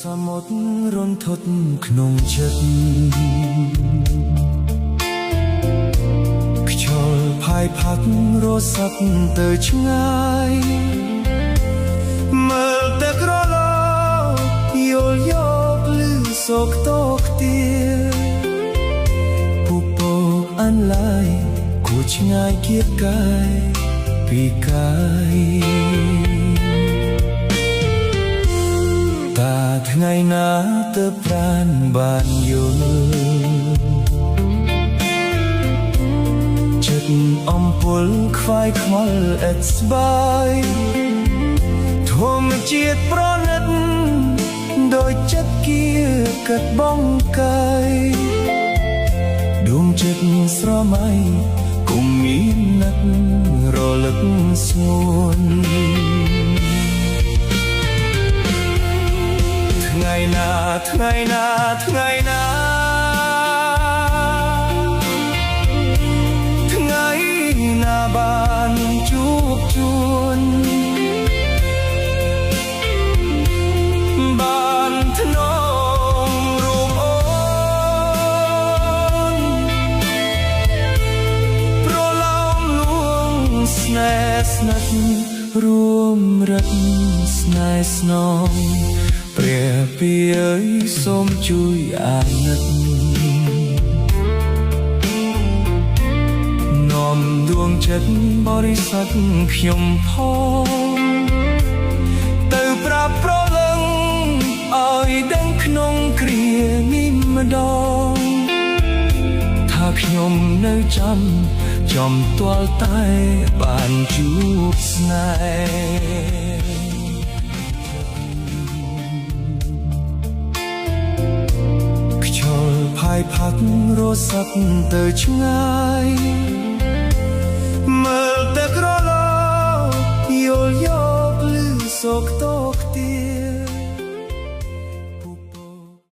សមុទ្ររន្ធត់ក្នុងចិត្តខ្យល់ផាយផាត់រស័ព្ទទៅឆ្ងាយមើលតែក្រឡោយល់យកលឺសោកតោខ្ទាពុពកអានឡាយគួឆ្ងាយគៀបកាយពីកាយតាថ្ងៃណាទៅប្រានបានយល់ចិត្តអំពល់ខ្វាយខ្វល់អត់ស្បាយធម្មជាតិប្រណិតដោយចិត្តគៀកាត់បងកាយដួងចិត្តស្រមៃគុំមានណាត់រលឹកស្ងួនថ្ងៃណាថ្ងៃណាថ្ងៃណាថ្ងៃណាបានជួបជួនបានធ្នមរូបអូនប្រឡោមលួងស្នេហ៍ស្និទ្ធរួមរឹកស្នេហ៍ស្នងព្រះពីអើយសូមជួយអាណិតនាំដួងចិត្តបរិសុទ្ធខ្ញុំផងទៅប្រាប់ប្រលឹងឲ្យដឹងក្នុងគ្រានេះម្ដងថាខ្ញុំនៅចំទាល់តែបានជួបស្នេហ៍ផាយផាត់រស័ព្ទទៅឆ្ងាយមើលតែក្រឡោយល់យកលឺសោកតោ